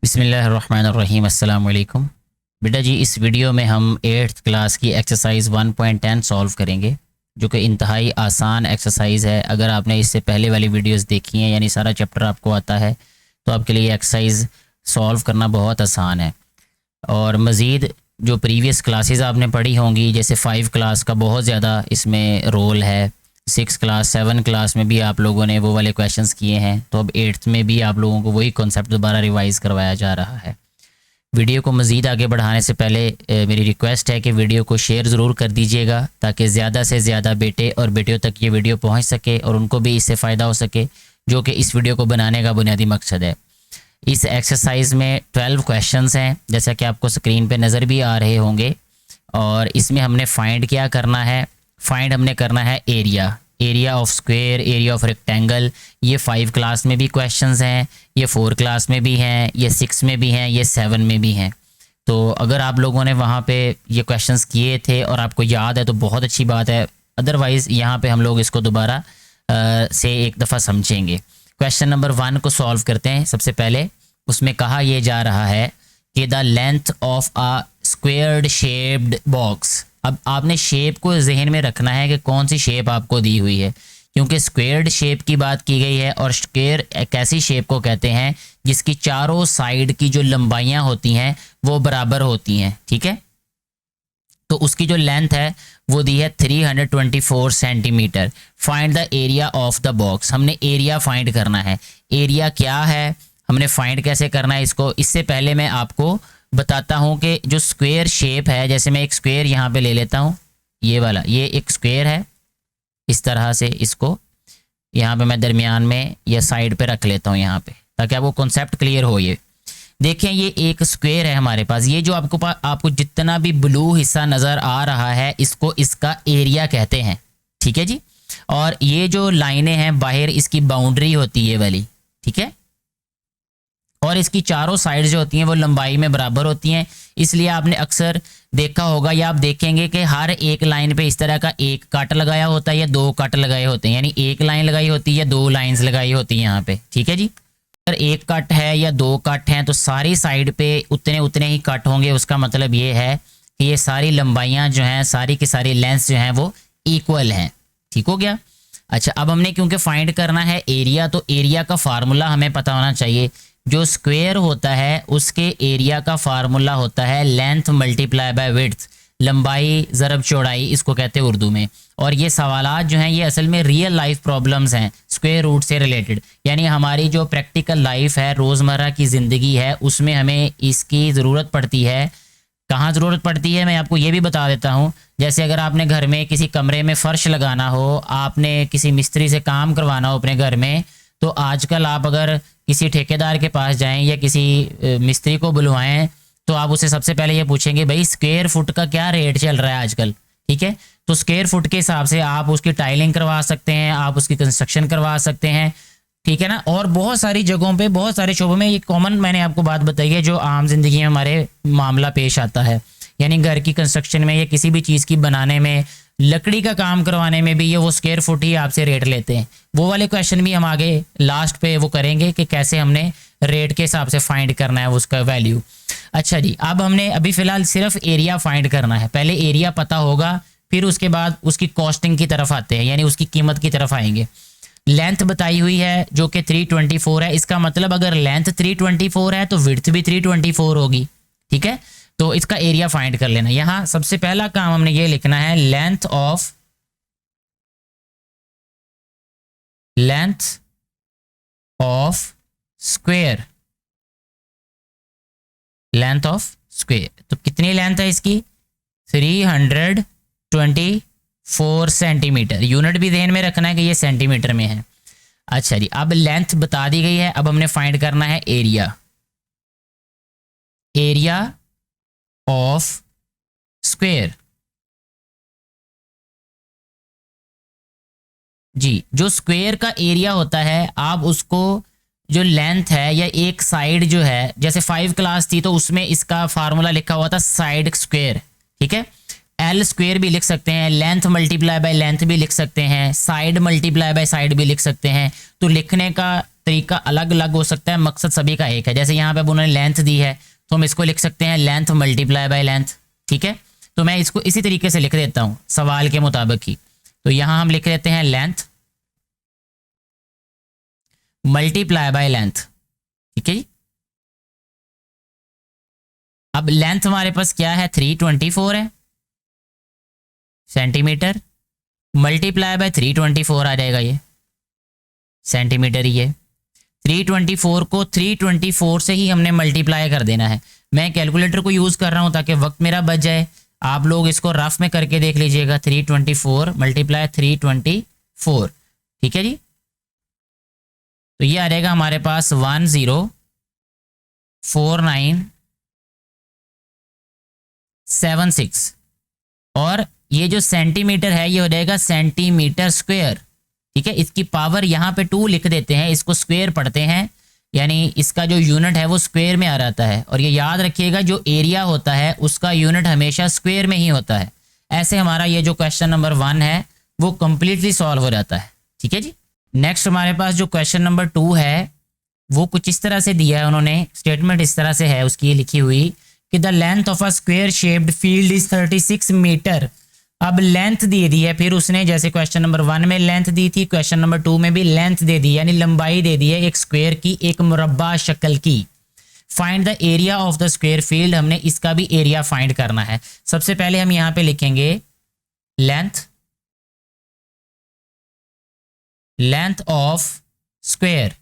बिस्मिल्लाहिर्रहमानिर्रहीम। अस्सलाम वालेकुम। बेटा जी, इस वीडियो में हम 8th क्लास की एक्सरसाइज 1.10 सॉल्व करेंगे, जो कि इंतहाई आसान एक्सरसाइज है। अगर आपने इससे पहले वाली वीडियोस देखी हैं, यानी सारा चैप्टर आपको आता है, तो आपके लिए एक्सरसाइज सॉल्व करना बहुत आसान है। और मज़ीद जो प्रीवियस क्लासेस आपने पढ़ी होंगी, जैसे 5 क्लास का बहुत ज़्यादा इसमें रोल है, 6 क्लास 7 क्लास में भी आप लोगों ने वो वाले क्वेश्चंस किए हैं, तो अब 8th में भी आप लोगों को वही कॉन्सेप्ट दोबारा रिवाइज़ करवाया जा रहा है। वीडियो को मज़ीद आगे बढ़ाने से पहले मेरी रिक्वेस्ट है कि वीडियो को शेयर ज़रूर कर दीजिएगा, ताकि ज़्यादा से ज़्यादा बेटे और बेटियों तक ये वीडियो पहुंच सके और उनको भी इससे फ़ायदा हो सके, जो कि इस वीडियो को बनाने का बुनियादी मकसद है। इस एक्सरसाइज में 12 क्वेश्चंस हैं, जैसा कि आपको स्क्रीन पे नज़र भी आ रहे होंगे। और इसमें हमने फाइंड क्या करना है, फाइंड हमने करना है area of square, area of rectangle. ये 5 क्लास में भी क्वेश्चंस हैं, ये 4 क्लास में भी हैं, ये 6 में भी हैं, ये 7 में भी हैं। तो अगर आप लोगों ने वहाँ पे ये क्वेश्चंस किए थे और आपको याद है तो बहुत अच्छी बात है, अदरवाइज़ यहाँ पे हम लोग इसको दोबारा से एक दफ़ा समझेंगे। क्वेश्चन नंबर 1 को सॉल्व करते हैं। सबसे पहले उसमें कहा यह जा रहा है कि the length of a squared shaped box. अब आपने शेप को जहन में रखना है कि कौन सी शेप आपको दी हुई है, क्योंकि स्क्वेयर्ड शेप की बात की गई है। और स्क्वेयर एक ऐसी शेप को कहते हैं जिसकी चारों साइड की जो लंबाइयाँ होती हैं वो बराबर होती हैं, ठीक है। तो उसकी जो लेंथ है वो दी है 324 centimetre. Find the area of the box. हमने एरिया फाइंड करना है। एरिया क्या है, हमने फाइंड कैसे करना है इसको, इससे पहले मैं आपको बताता हूं कि जो स्क्वायर शेप है, जैसे मैं एक स्क्वायर यहाँ पे ले लेता हूँ, ये वाला, ये एक स्क्वायर है। इस तरह से इसको यहाँ पे मैं दरमियान में या साइड पे रख लेता हूँ यहाँ पे, ताकि आपको कॉन्सेप्ट क्लियर हो। ये देखें, ये एक स्क्वायर है हमारे पास। ये जो आपको जितना भी ब्लू हिस्सा नज़र आ रहा है, इसको इसका एरिया कहते हैं, ठीक है जी। और ये जो लाइनें हैं बाहर, इसकी बाउंड्री होती है वाली, ठीक है। और इसकी चारों साइड जो होती हैं वो लंबाई में बराबर होती हैं। इसलिए आपने अक्सर देखा होगा या आप देखेंगे कि हर एक लाइन पे इस तरह का एक कट लगाया होता है या 2 कट लगाए होते हैं, यानी एक लाइन लगाई होती है या 2 लाइंस लगाई होती हैं यहाँ पे, ठीक है जी। अगर एक कट है या 2 कट हैं तो सारी साइड पे उतने ही कट होंगे। उसका मतलब ये है कि ये सारी लंबाइयाँ जो हैं, सारी की सारी लेंथ जो हैं वो इक्वल हैं, ठीक हो गया। अच्छा, अब हमने क्योंकि फाइंड करना है एरिया, तो एरिया का फार्मूला हमें पता होना चाहिए। जो स्क्वायर होता है उसके एरिया का फार्मूला होता है लेंथ मल्टीप्लाई बाय विड्थ, लंबाई ज़रब चौड़ाई, इसको कहते हैं उर्दू में। और ये सवालात जो हैं ये असल में रियल लाइफ प्रॉब्लम्स हैं, स्क्वायर रूट से रिलेटेड। यानी हमारी जो प्रैक्टिकल लाइफ है, रोज़मर्रा की ज़िंदगी है, उसमें हमें इसकी ज़रूरत पड़ती है। कहाँ ज़रूरत पड़ती है मैं आपको ये भी बता देता हूँ। जैसे अगर आपने घर में किसी कमरे में फ़र्श लगाना हो, आपने किसी मिस्त्री से काम करवाना हो अपने घर में, तो आजकल आप अगर किसी ठेकेदार के पास जाएं या किसी मिस्त्री को बुलवाएं, तो आप उससे सबसे पहले ये पूछेंगे, भाई स्क्वायर फुट का क्या रेट चल रहा है आजकल, ठीक है। तो स्क्वायर फुट के हिसाब से आप उसकी टाइलिंग करवा सकते हैं, आप उसकी कंस्ट्रक्शन करवा सकते हैं, ठीक है ना। और बहुत सारी जगहों पे, बहुत सारे शोबों में ये कॉमन मैंने आपको बात बताई है जो आम जिंदगी में हमारे मामला पेश आता है। यानी घर की कंस्ट्रक्शन में या किसी भी चीज़ की बनाने में, लकड़ी का काम करवाने में भी ये वो स्क्वायर फुट ही आपसे रेट लेते हैं। वो वाले क्वेश्चन भी हम आगे लास्ट पे वो करेंगे कि कैसे हमने रेट के हिसाब से फाइंड करना है उसका वैल्यू। अच्छा जी, अब हमने अभी फ़िलहाल सिर्फ एरिया फाइंड करना है। पहले एरिया पता होगा, फिर उसके बाद उसकी कॉस्टिंग की तरफ आते हैं, यानी उसकी कीमत की तरफ आएंगे। लेंथ बताई हुई है जो कि 324 है। इसका मतलब अगर लेंथ 324 है तो विड्थ भी 324 होगी, ठीक है। तो इसका एरिया फाइंड कर लेना। यहां सबसे पहला काम हमने ये लिखना है, length of square, length of square. तो कितनी लेंथ है इसकी, 324 सेंटीमीटर। यूनिट भी ध्यान में रखना है कि ये सेंटीमीटर में है। अच्छा जी, अब लेंथ बता दी गई है, अब हमने फाइंड करना है एरिया ऑफ स्क्वायर। जी, जो स्क्वायर का एरिया होता है, आप उसको जो लेंथ है या एक साइड जो है, जैसे 5 क्लास थी तो उसमें इसका फार्मूला लिखा हुआ था साइड स्क्वायर, ठीक है। एल स्क्वायर भी लिख सकते हैं, लेंथ मल्टीप्लाई बाय लेंथ भी लिख सकते हैं, साइड मल्टीप्लाई बाय साइड भी लिख सकते हैं। तो लिखने का तरीका अलग अलग हो सकता है, मकसद सभी का एक है। जैसे यहाँ पे अब उन्होंने लेंथ दी है तो हम इसको लिख सकते हैं लेंथ मल्टीप्लाई बाय लेंथ, ठीक है। तो मैं इसको इसी तरीके से लिख देता हूँ सवाल के मुताबिक ही। तो यहाँ हम लिख देते हैं लेंथ मल्टीप्लाई बाय लेंथ, ठीक है जी। अब लेंथ हमारे पास क्या है, 324 है सेंटीमीटर, मल्टीप्लाई बाय 324 आ जाएगा, ये सेंटीमीटर ही है। 324 को 324 से ही हमने मल्टीप्लाई कर देना है। मैं कैलकुलेटर को यूज़ कर रहा हूँ ताकि वक्त मेरा बच जाए, आप लोग इसको रफ में करके देख लीजिएगा। 324 मल्टीप्लाई 324, ठीक है जी। तो ये आ जाएगा हमारे पास 104976, और ये जो सेंटीमीटर है ये हो जाएगा सेंटीमीटर स्क्वायर, ठीक है। इसकी पावर यहाँ पे 2 लिख देते हैं, इसको स्क्वायर पढ़ते हैं, यानी इसका जो यूनिट है वो स्क्वायर में आ जाता है। और ये याद रखिएगा जो एरिया होता है उसका यूनिट हमेशा स्क्वायर में ही होता है। ऐसे हमारा ये जो क्वेश्चन नंबर 1 है वो कंप्लीटली सॉल्व हो जाता है, ठीक है जी। नेक्स्ट हमारे पास जो क्वेश्चन नंबर 2 है वो कुछ इस तरह से दिया है उन्होंने, स्टेटमेंट इस तरह से है उसकी लिखी हुई कि the length of a square shaped field is 36 metre. अब लेंथ दे दी है, फिर उसने जैसे क्वेश्चन नंबर 1 में लेंथ दी थी, क्वेश्चन नंबर 2 में भी लेंथ दे दी, यानी लंबाई दे दी है एक स्क्वायर की, एक मुरब्बा शक्ल की। Find the area of the square field, हमने इसका भी एरिया फाइंड करना है। सबसे पहले हम यहाँ पे लिखेंगे लेंथ ऑफ स्क्वायर,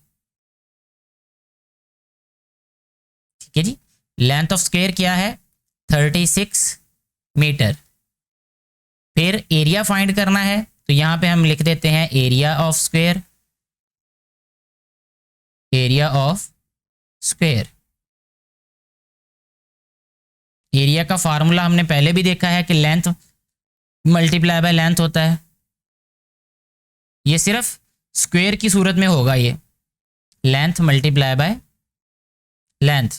ठीक है जी। लेंथ ऑफ स्क्वायर क्या है, 36 मीटर। फिर एरिया फाइंड करना है, तो यहां पे हम लिख देते हैं area of square, area of square. Area का फार्मूला हमने पहले भी देखा है कि लेंथ मल्टीप्लाई बाय लेंथ होता है, ये सिर्फ स्क्वायर की सूरत में होगा, ये लेंथ मल्टीप्लाई बाय लेंथ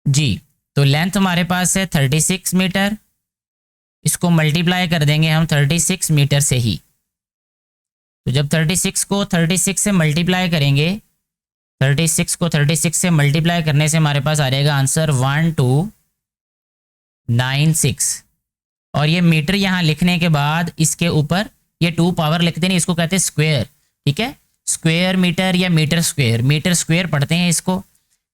जी। तो लेंथ हमारे पास है 36 मीटर, इसको मल्टीप्लाई कर देंगे हम 36 मीटर से ही। तो जब 36 को 36 से मल्टीप्लाई करेंगे, 36 को 36 से मल्टीप्लाई करने से हमारे पास आ जाएगा आंसर 1296। और ये मीटर यहाँ लिखने के बाद इसके ऊपर ये 2 पावर लिखते नहीं, इसको कहते हैं स्क्वायर, ठीक है। स्क्वायर मीटर या मीटर स्क्वायर पढ़ते हैं इसको।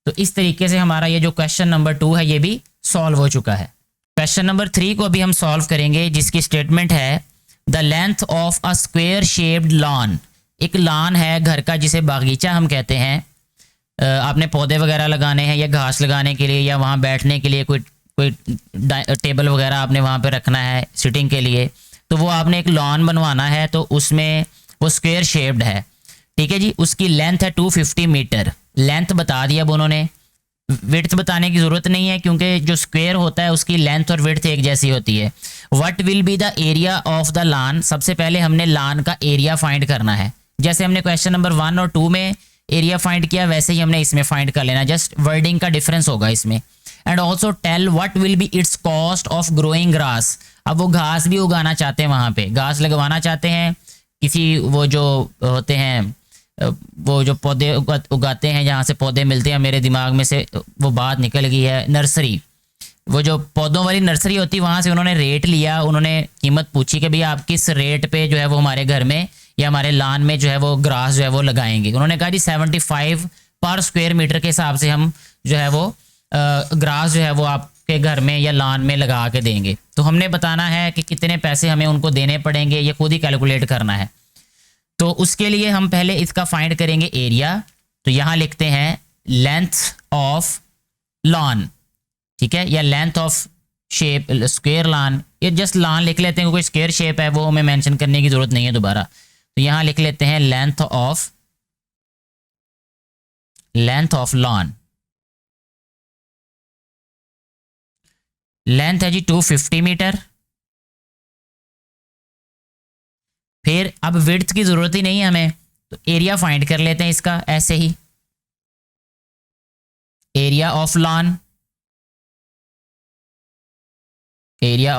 तो इस तरीके से हमारा ये जो क्वेश्चन नंबर 2 है ये भी सॉल्व हो चुका है। क्वेश्चन नंबर 3 को अभी हम सॉल्व करेंगे, जिसकी स्टेटमेंट है the length of a square shaped lawn. एक लॉन है घर का जिसे बागीचा हम कहते हैं। आपने पौधे वगैरह लगाने हैं या घास लगाने के लिए या वहाँ बैठने के लिए कोई टेबल वगैरह आपने वहाँ पे रखना है सिटिंग के लिए, तो वो आपने एक लॉन बनवाना है, तो उसमें वो स्क्वायर शेप्ड है, ठीक है जी। उसकी लेंथ है 250 मीटर। लेंथ बता दिया अब उन्होंने, विड्थ बताने की ज़रूरत नहीं है क्योंकि जो स्क्वायर होता है उसकी लेंथ और विड्थ एक जैसी होती है। What will be the area of the lawn, सबसे पहले हमने लॉन का एरिया फाइंड करना है। जैसे हमने क्वेश्चन नंबर 1 और 2 में एरिया फाइंड किया वैसे ही हमने इसमें फाइंड कर लेना, जस्ट वर्डिंग का डिफरेंस होगा इसमें। And also tell what will be its cost of growing grass. अब वो घास भी उगाना चाहते हैं, वहाँ पे घास लगवाना चाहते हैं, किसी वो जो होते हैं वो जो पौधे उगाते हैं जहाँ से पौधे मिलते हैं, मेरे दिमाग में से वो बात निकल गई है, नर्सरी, वो जो पौधों वाली नर्सरी होती है, वहाँ से उन्होंने रेट लिया, उन्होंने कीमत पूछी कि भैया आप किस रेट पे जो है वो हमारे घर में या हमारे लॉन में जो है वो ग्रास जो है वो लगाएंगे। उन्होंने कहा जी 75 पर स्क्वायर मीटर के हिसाब से हम जो है वो ग्रास जो है वो आपके घर में या लॉन में लगा के देंगे। तो हमने बताना है कि कितने पैसे हमें उनको देने पड़ेंगे, ये खुद ही कैलकुलेट करना है। तो उसके लिए हम पहले इसका फाइंड करेंगे एरिया। तो यहाँ लिखते हैं लेंथ ऑफ लॉन, ठीक है, या length of shape square lawn, ये जस्ट लॉन लिख लेते हैं, कोई स्क्वायर शेप है वो हमें मेंशन करने की ज़रूरत नहीं है दोबारा। तो यहाँ लिख लेते हैं लेंथ ऑफ लॉन। लेंथ है जी 250 मीटर। फिर अब विड्थ की जरूरत ही नहीं है हमें, तो एरिया फाइंड कर लेते हैं इसका ऐसे ही, एरिया ऑफ लॉन, एरिया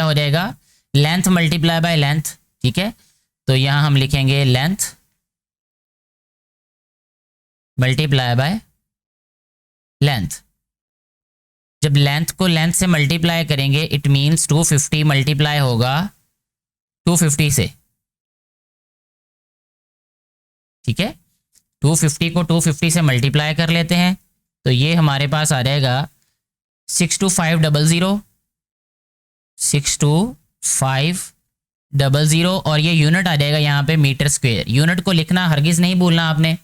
हो जाएगा लेंथ मल्टीप्लाई बाय लेंथ, ठीक है। तो यहां हम लिखेंगे लेंथ मल्टीप्लाई बाय लेंथ। जब लेंथ को लेंथ से मल्टीप्लाई करेंगे इट मीन्स 250 मल्टीप्लाई होगा 250 से, ठीक है। 250 को 250 से मल्टीप्लाई कर लेते हैं तो ये हमारे पास आ जाएगा 62500, 62500 और ये यूनिट आ जाएगा यहाँ पे मीटर स्क्वायर। यूनिट को लिखना हरगिज़ नहीं भूलना आपने।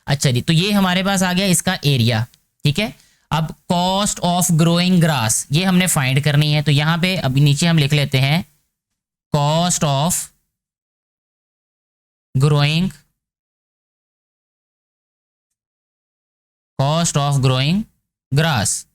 अच्छा जी, तो ये हमारे पास आ गया इसका एरिया, ठीक है। अब कॉस्ट ऑफ ग्रोइंग ग्रास ये हमने फाइंड करनी है, तो यहाँ पे अभी नीचे हम लिख लेते हैं कॉस्ट ऑफ ग्रोइंग ग्रास।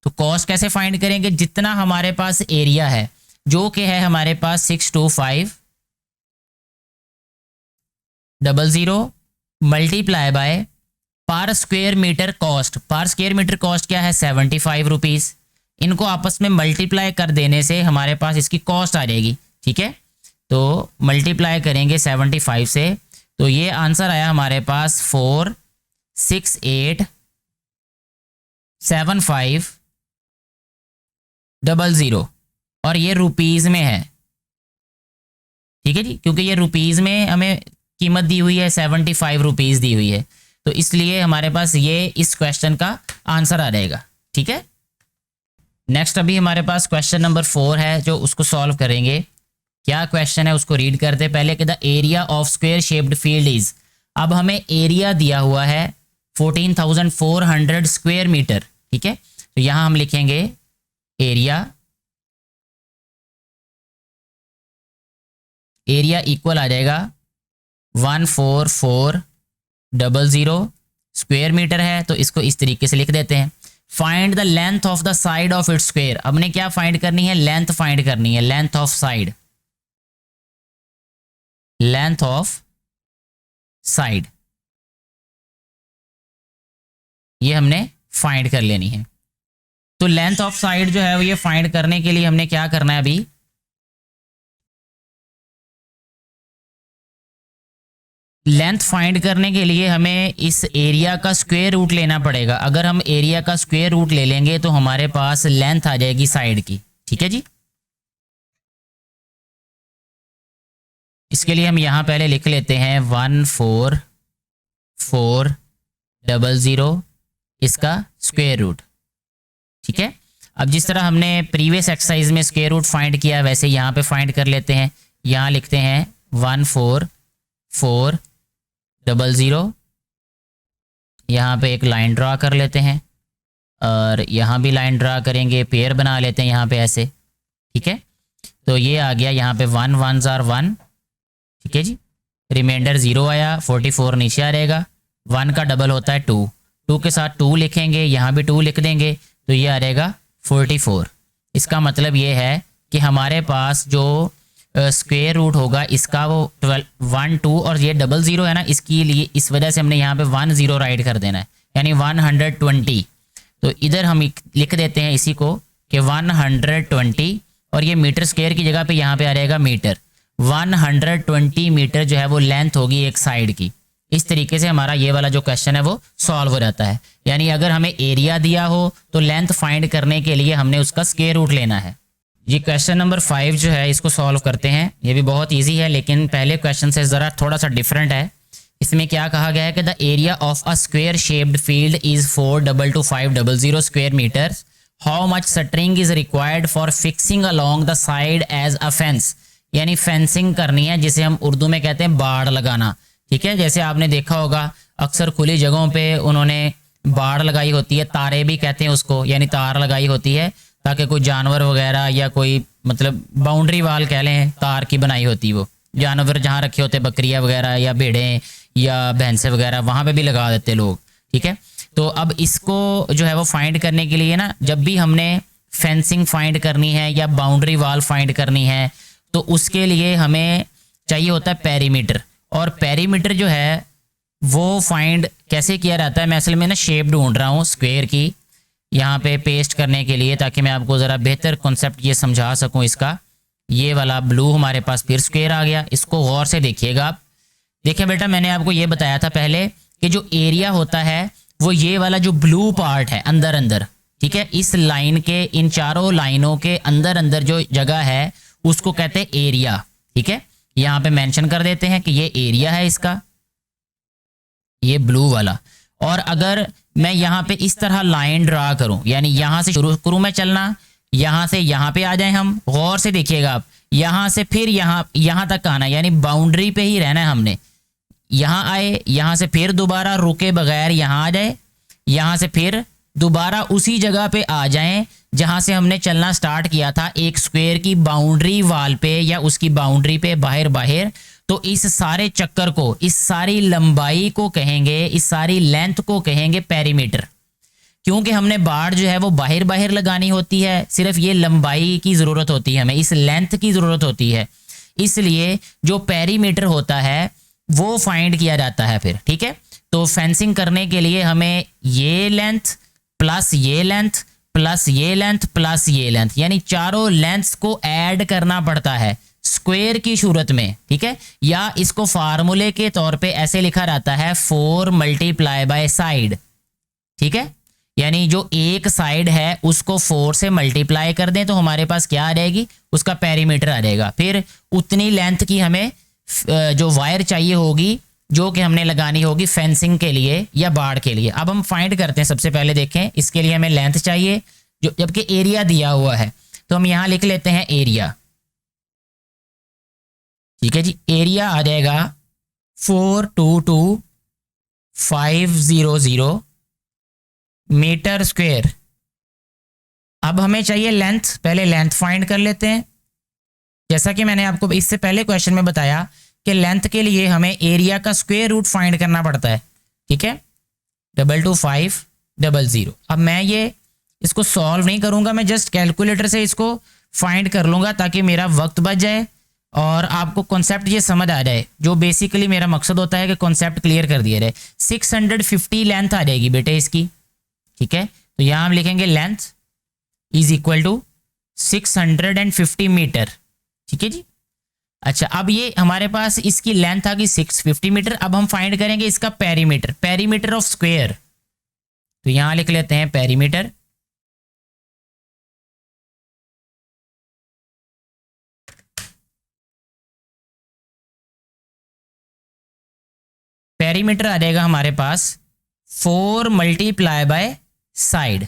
तो कॉस्ट कैसे फाइंड करेंगे, जितना हमारे पास एरिया है जो कि है हमारे पास 62500 multiply by per square metre cost. Per square metre cost क्या है 75 रुपीज़। इनको आपस में मल्टीप्लाई कर देने से हमारे पास इसकी कॉस्ट आ जाएगी, ठीक है। तो मल्टीप्लाई करेंगे 75 से तो ये आंसर आया हमारे पास 4687500 और ये रुपीज़ में है, ठीक है जी, क्योंकि ये रुपीज़ में हमें कीमत दी हुई है, 75 रुपीज़ दी हुई है, तो इसलिए हमारे पास ये इस क्वेश्चन का आंसर आ जाएगा, ठीक है। नेक्स्ट अभी हमारे पास क्वेश्चन नंबर 4 है जो उसको सॉल्व करेंगे। क्या क्वेश्चन है उसको रीड करते पहले कि the area of square shaped field is. अब हमें एरिया दिया हुआ है 14,400 स्क्वायर मीटर, ठीक है। तो यहां हम लिखेंगे एरिया इक्वल आ जाएगा 14400 स्क्वायर मीटर है, तो इसको इस तरीके से लिख देते हैं। Find the length of the side of its square. अब ने क्या फाइंड करनी है, लेंथ फाइंड करनी है, length of side, length of side ये हमने फाइंड कर लेनी है। तो लेंथ ऑफ साइड जो है वो ये फाइंड करने के लिए हमने क्या करना है, अभी लेंथ फाइंड करने के लिए हमें इस एरिया का स्क्वायर रूट लेना पड़ेगा। अगर हम एरिया का स्क्वायर रूट ले लेंगे तो हमारे पास लेंथ आ जाएगी साइड की, ठीक है जी। इसके लिए हम यहां पहले लिख लेते हैं 14400 इसका स्क्वायर रूट, ठीक है। अब जिस तरह हमने प्रीवियस एक्सरसाइज में स्क्वायर रूट फाइंड किया वैसे यहाँ पे फाइंड कर लेते हैं। यहाँ लिखते हैं 14400, यहाँ पे एक लाइन ड्रा कर लेते हैं और यहाँ भी लाइन ड्रा करेंगे, पेयर बना लेते हैं यहाँ पे ऐसे, ठीक है। तो ये आ गया यहाँ पे 1 1s are 1, ठीक है जी। रिमाइंडर 0 आया, 44 नीचे आ रहेगा। 1 का डबल होता है 2, 2 के साथ 2 लिखेंगे, यहाँ भी 2 लिख देंगे तो ये आ रहेगा 44। इसका मतलब ये है कि हमारे पास जो स्क्वायर रूट होगा इसका वो 12 1 2 और ये 00 है ना, इसके लिए इस वजह से हमने यहाँ पे 10 राइट कर देना है, यानी 120। तो इधर हम लिख देते हैं इसी को कि 120 और ये मीटर स्क्वायर की जगह पे यहाँ पे आ जाएगा मीटर। 120 मीटर जो है वो लेंथ होगी एक साइड की। इस तरीके से हमारा ये वाला जो क्वेश्चन है वो सॉल्व हो जाता है। यानी अगर हमें एरिया दिया हो तो लेंथ फाइंड करने के लिए हमने उसका स्क्वायर रूट लेना है। ये क्वेश्चन नंबर 5 जो है इसको सॉल्व करते हैं। ये भी बहुत इजी है लेकिन पहले क्वेश्चन से ज़रा थोड़ा सा डिफरेंट है। इसमें क्या कहा गया है कि the area of a square shaped field is 422,500 square metres. How much string is required for fixing along the side edge a fence. यानी फेंसिंग करनी है जिसे हम उर्दू में कहते हैं बाड़ लगाना, ठीक है। जैसे आपने देखा होगा अक्सर खुली जगहों पे उन्होंने बाड़ लगाई होती है, तारे भी कहते हैं उसको, यानी तार लगाई होती है ताकि कोई जानवर वगैरह या कोई मतलब बाउंड्री वाल कह लें, तार की बनाई होती है। वो जानवर जहाँ रखे होते बकरियाँ वगैरह या भेड़ें या भैंसे वगैरह वहाँ पे भी लगा देते लोग, ठीक है। तो अब इसको जो है वो फाइंड करने के लिए ना, जब भी हमने फेंसिंग फाइंड करनी है या बाउंड्री वाल फाइंड करनी है तो उसके लिए हमें चाहिए होता है पेरीमीटर। और पेरीमीटर जो है वो फाइंड कैसे किया जाता है, मैं असल में ना शेप ढूंढ रहा हूँ स्क्वायर की यहाँ पे पेस्ट करने के लिए, ताकि मैं आपको ज़रा बेहतर कॉन्सेप्ट ये समझा सकूँ इसका। ये वाला ब्लू हमारे पास फिर स्क्वायर आ गया, इसको गौर से देखिएगा आप। देखिए बेटा, मैंने आपको ये बताया था पहले कि जो एरिया होता है वो ये वाला जो ब्लू पार्ट है अंदर अंदर, ठीक है, इस लाइन के, इन चारों लाइनों के अंदर अंदर जो जगह है उसको कहते हैं एरिया। ठीक है, यहाँ पे मेंशन कर देते हैं कि ये एरिया है इसका, ये ब्लू वाला। और अगर मैं यहाँ पे इस तरह लाइन ड्रा करूं, यानी यहाँ से शुरू करूं मैं चलना, यहाँ से यहाँ पे आ जाए हम, गौर से देखिएगा आप, यहाँ से फिर यहाँ तक आना, यानी बाउंड्री पे ही रहना है हमने। यहाँ आए, यहाँ से फिर दोबारा रुके बगैर यहाँ आ जाए, यहाँ से फिर दोबारा उसी जगह पे आ जाएं जहाँ से हमने चलना स्टार्ट किया था, एक स्क्वायर की बाउंड्री वाल पे या उसकी बाउंड्री पे बाहर। तो इस सारे चक्कर को, इस सारी लंबाई को कहेंगे, इस सारी लेंथ को कहेंगे पेरीमीटर। क्योंकि हमने बाड़ जो है वो बाहर लगानी होती है, सिर्फ ये लंबाई की ज़रूरत होती है, हमें इस लेंथ की ज़रूरत होती है, इसलिए जो पेरीमीटर होता है वो फाइंड किया जाता है फिर। ठीक है, तो फेंसिंग करने के लिए हमें ये लेंथ प्लस ये लेंथ प्लस ये लेंथ प्लस ये लेंथ, यानी चारों लेंथ्स को ऐड करना पड़ता है स्क्वायर की सूरत में। ठीक है, या इसको फार्मूले के तौर पे ऐसे लिखा जाता है 4 मल्टीप्लाई बाय साइड। ठीक है, यानी जो एक साइड है उसको 4 से मल्टीप्लाई कर दें तो हमारे पास क्या आ जाएगी, उसका पेरीमीटर आ जाएगा। फिर उतनी लेंथ की हमें जो वायर चाहिए होगी जो कि हमने लगानी होगी फेंसिंग के लिए या बाड़ के लिए। अब हम फाइंड करते हैं, सबसे पहले देखें, इसके लिए हमें लेंथ चाहिए, जो जबकि एरिया दिया हुआ है तो हम यहां लिख लेते हैं एरिया। ठीक है जी, एरिया आ जाएगा 422,500 मीटर स्क्वायर। अब हमें चाहिए लेंथ, पहले लेंथ फाइंड कर लेते हैं। जैसा कि मैंने आपको इससे पहले क्वेश्चन में बताया कि लेंथ के लिए हमें एरिया का स्क्वायर रूट फाइंड करना पड़ता है। ठीक है, 22500। अब मैं ये इसको सॉल्व नहीं करूंगा, मैं जस्ट कैलकुलेटर से इसको फाइंड कर लूंगा ताकि मेरा वक्त बच जाए और आपको कॉन्सेप्ट ये समझ आ जाए। जो बेसिकली मेरा मकसद होता है कि कॉन्सेप्ट क्लियर कर दिया जाए। 650 लेंथ आ जाएगी बेटे इसकी। ठीक है, तो यहाँ हम लिखेंगे length is equal to 650 metre. ठीक है जी, अच्छा, अब ये हमारे पास इसकी लेंथ आ गई 650 मीटर। अब हम फाइंड करेंगे इसका पेरीमीटर, पेरीमीटर ऑफ स्क्वायर। तो यहां लिख लेते हैं पेरीमीटर। पेरीमीटर आ जाएगा हमारे पास 4 मल्टीप्लाई बाय साइड।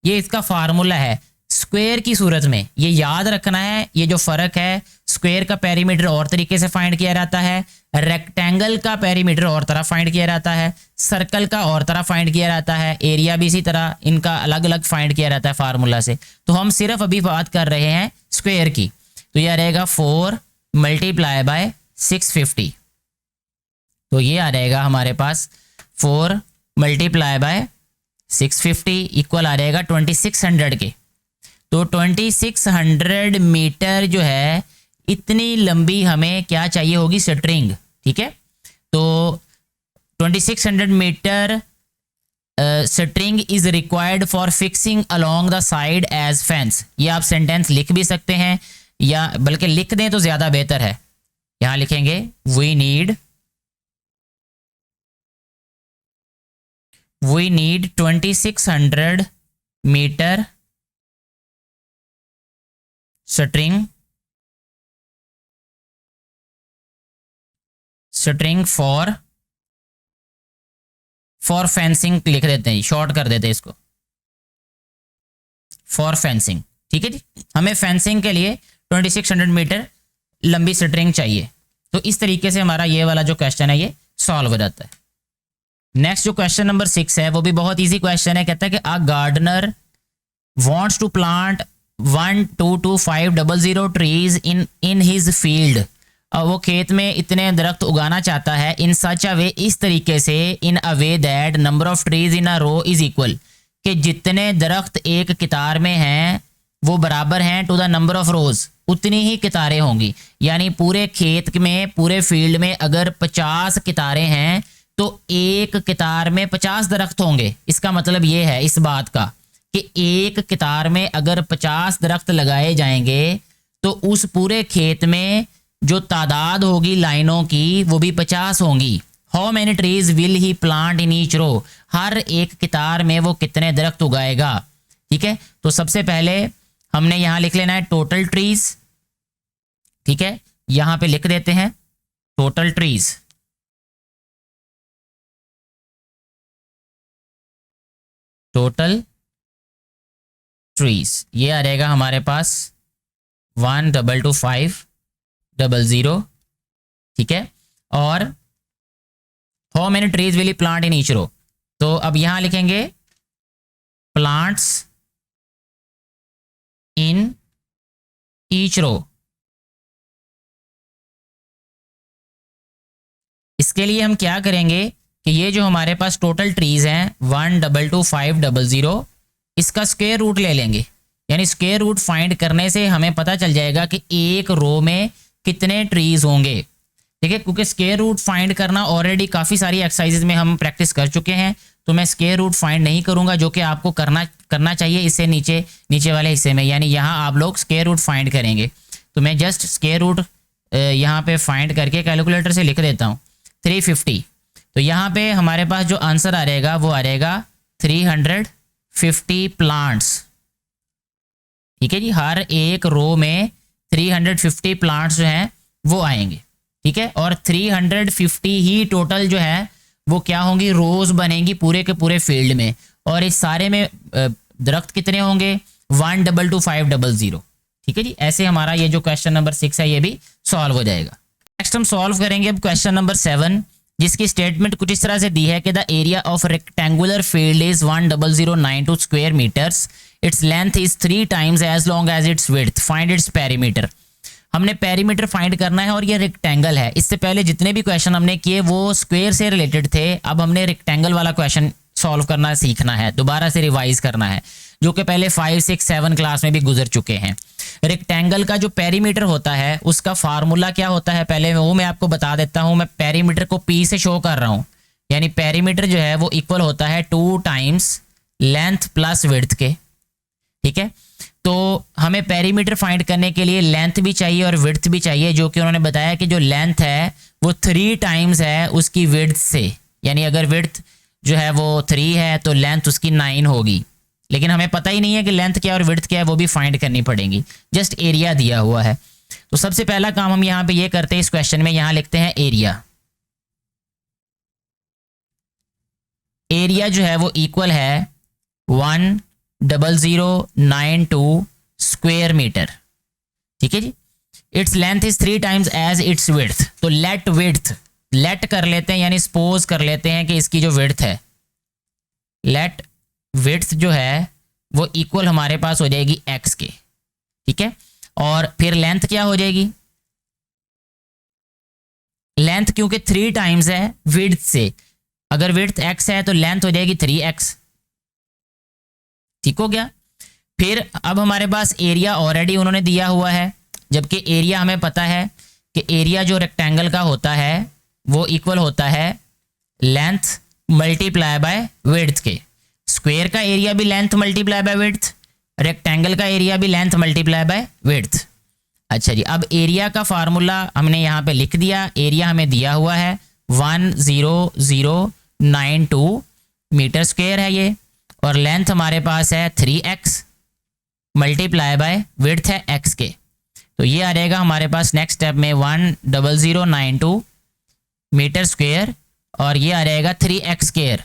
ये इसका फार्मूला है स्क्वायर की सूरत में, ये याद रखना है। ये जो फर्क है, स्क्वायर का पेरीमीटर और तरीके से फाइंड किया जाता है, रेक्टेंगल का पेरीमीटर और तरह फाइंड किया जाता है, सर्कल का और तरह फाइंड किया जाता है, एरिया भी इसी तरह, इनका अलग अलग फाइंड किया जाता है फार्मूला से। तो हम सिर्फ अभी बात कर रहे हैं स्क्वायर की। तो यह रहेगा 4 मल्टीप्लाई बाय 650। तो ये आ जाएगा हमारे पास 4 मल्टीप्लाई बाय 650 इक्वल आ जाएगा 2600 के। तो 2600 मीटर जो है, इतनी लंबी हमें क्या चाहिए होगी, स्ट्रिंग। ठीक है, तो 2600 metre string is required for fixing along the side edge fence. ये आप सेंटेंस लिख भी सकते हैं, या बल्कि लिख दें तो ज़्यादा बेहतर है। यहां लिखेंगे we need 2600 metre string for fencing लिख देते हैं, शॉर्ट कर देते हैं इसको, फॉर फेंसिंग। ठीक है जी, हमें फेंसिंग के लिए 2600 मीटर लंबी स्ट्रिंग चाहिए। तो इस तरीके से हमारा ये वाला जो क्वेश्चन है ये सॉल्व हो जाता है। नेक्स्ट जो क्वेश्चन नंबर 6 है वो भी बहुत इजी क्वेश्चन है। कहता है कि a gardener wants to plant 122,500 trees in his field. वो खेत में इतने दरख्त उगाना चाहता है, इन सच अ वे, इस तरीके से, in a way that number of trees in a row is equal, कि जितने दरख्त एक कितार में हैं वो बराबर हैं to the number of rows, उतनी ही कितारें होंगी। यानी पूरे खेत में, पूरे फील्ड में अगर 50 कितारें हैं तो एक कितार में 50 दरख्त होंगे। इसका मतलब ये है इस बात का कि एक कितार में अगर 50 दरख्त लगाए जाएंगे तो उस पूरे खेत में जो तादाद होगी लाइनों की वो भी 50 होंगी। How many trees will he plant in each row, हर एक कतार में वो कितने दरख्त उगाएगा। ठीक है, तो सबसे पहले हमने यहां लिख लेना है टोटल ट्रीज। ठीक है, यहां पे लिख देते हैं टोटल ट्रीज। टोटल ट्रीज ये आ रहेगा हमारे पास 122,500। ठीक है, और how many trees will you plant in each row, तो अब यहां लिखेंगे प्लांट्स इन ईच रो। इसके लिए हम क्या करेंगे कि ये जो हमारे पास टोटल ट्रीज हैं 122,500, इसका स्क्वायर रूट ले लेंगे। यानी स्क्वायर रूट फाइंड करने से हमें पता चल जाएगा कि एक रो में कितने ट्रीज होंगे। ठीक है, क्योंकि स्क्वायर रूट फाइंड करना ऑलरेडी काफ़ी सारी एक्सरसाइजेज में हम प्रैक्टिस कर चुके हैं, तो मैं स्क्वायर रूट फाइंड नहीं करूंगा, जो कि आपको करना चाहिए इससे नीचे वाले हिस्से में। यानी यहाँ आप लोग स्क्वायर रूट फाइंड करेंगे, तो मैं जस्ट स्क्वायर रूट यहाँ पे फाइंड करके कैलकुलेटर से लिख देता हूँ 350। तो यहाँ पे हमारे पास जो आंसर आ रहेगा वो आ रहेगा 350 प्लांट्स। ठीक है जी, हर एक रो में 350 प्लांट्स जो हैं वो आएंगे। ठीक है, और 350 ही टोटल जो है वो क्या होंगी, रोज बनेंगी पूरे के पूरे फील्ड में। और इस सारे में दरख्त कितने होंगे 122,500। ठीक है जी, ऐसे हमारा ये जो क्वेश्चन नंबर 6 है ये भी सॉल्व हो जाएगा। नेक्स्ट हम सॉल्व करेंगे अब क्वेश्चन नंबर 7, जिसकी स्टेटमेंट कुछ इस तरह से दी है कि the area of rectangular field is 10092 square metres, its length is 3 times as long as its width, find its perimeter. हमने पेरीमीटर फाइंड करना है और ये रेक्टेंगल है। इससे पहले जितने भी क्वेश्चन हमने किए वो स्क्वायर से रिलेटेड थे, अब हमने रेक्टेंगल वाला क्वेश्चन सॉल्व करना सीखना है, दोबारा से रिवाइज करना है, जो कि पहले 5, 6, 7 क्लास में भी गुजर चुके हैं। रेक्टेंगल का जो पेरीमीटर होता है उसका फार्मूला क्या होता है, पहले वो मैं आपको बता देता हूं। मैं पेरीमीटर को पी से शो कर रहा हूं, यानी पेरीमीटर जो है वो इक्वल होता है 2 टाइम्स लेंथ प्लस विड्थ के। ठीक है, तो हमें पेरीमीटर फाइंड करने के लिए लेंथ भी चाहिए और विड्थ भी चाहिए, जो कि उन्होंने बताया कि जो लेंथ है वो 3 टाइम्स है उसकी विड्थ से। यानी अगर विड्थ जो है वो 3 है तो लेंथ उसकी 9 होगी, लेकिन हमें पता ही नहीं है कि लेंथ क्या और विड्थ क्या है, वो भी फाइंड करनी पड़ेगी। जस्ट एरिया दिया हुआ है, तो सबसे पहला काम हम यहाँ पे ये करते हैं इस क्वेश्चन में, यहाँ लिखते हैं एरिया। एरिया जो है वो इक्वल है 10092 स्क्वायर मीटर। ठीक है जी, its length is 3 times as its width. तो लेट विड्थ लेट कर लेते हैं, यानी सपोज कर लेते हैं कि इसकी जो विड्थ है, लेट विड्थ जो है वो इक्वल हमारे पास हो जाएगी x के। ठीक है, और फिर लेंथ क्या हो जाएगी, लेंथ क्योंकि 3 टाइम्स है विड्थ से, अगर विड्थ x है तो लेंथ हो जाएगी 3x। ठीक हो गया। फिर अब हमारे पास एरिया ऑलरेडी उन्होंने दिया हुआ है, जबकि एरिया हमें पता है कि एरिया जो रेक्टेंगल का होता है वो इक्वल होता है लेंथ मल्टीप्लाई बाय विड्थ के। स्क्वायर का एरिया भी length multiply by width, rectangle का एरिया भी लेंथ मल्टीप्लाई बाय विड्थ। अच्छा जी, अब एरिया का फार्मूला हमने यहाँ पे लिख दिया। एरिया हमें दिया हुआ है 10092 मीटर स्क्वायर है ये, और लेंथ हमारे पास है 3x मल्टीप्लाई बाय विड्थ है x के। तो ये आ रहेगा हमारे पास नेक्स्ट स्टेप में 10092 मीटर स्क्वायर, और ये आ रहेगा 3x स्क्वायर।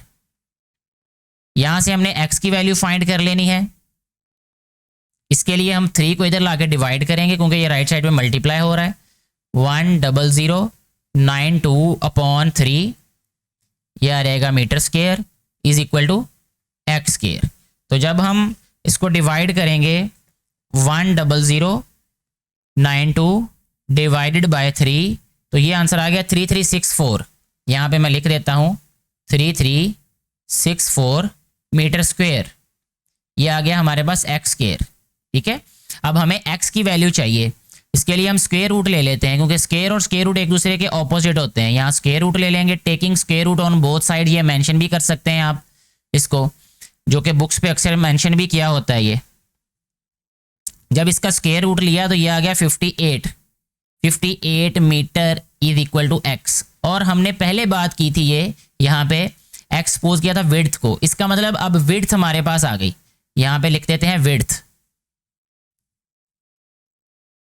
यहां से हमने x की वैल्यू फाइंड कर लेनी है। इसके लिए हम 3 को इधर लाके डिवाइड करेंगे, क्योंकि ये राइट साइड में मल्टीप्लाई हो रहा है। 10092 अपॉन 3, ये आ रहेगा metre square is equal to x square. तो जब हम इसको डिवाइड करेंगे 10092 डिवाइडेड बाय 3, तो ये आंसर आ गया 3364। यहाँ पे मैं लिख देता हूँ 3364 मीटर स्क्वायर। ये आ गया हमारे पास x स्क्वायर। ठीक है, अब हमें x की वैल्यू चाहिए। इसके लिए हम स्क्वायर रूट ले लेते हैं, क्योंकि स्क्वायर और स्क्वायर रूट एक दूसरे के ऑपोजिट होते हैं। यहाँ स्क्वायर रूट ले लेंगे, taking square root on both side. ये मेंशन भी कर सकते हैं आप इसको, जो कि बुक्स पे अक्सर मेंशन भी किया होता है। ये जब इसका स्क्वायर रूट लिया तो ये आ गया 58 58 metre is equal to x. और हमने पहले बात की थी ये यहाँ पे एक्सपोज किया था विड्थ को, इसका मतलब अब विड्थ हमारे पास आ गई। यहाँ पे लिख देते हैं width,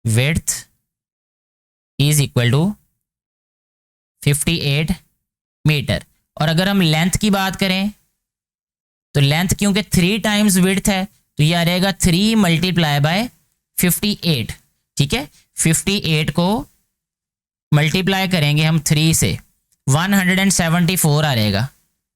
width is equal to 58 metre. और अगर हम लेंथ की बात करें तो लेंथ क्योंकि 3 टाइम्स विड्थ है तो ये आ रहेगा 3 मल्टीप्लाई बाय 58। ठीक है, 58 को मल्टीप्लाई करेंगे हम 3 से, 174 आ रहेगा,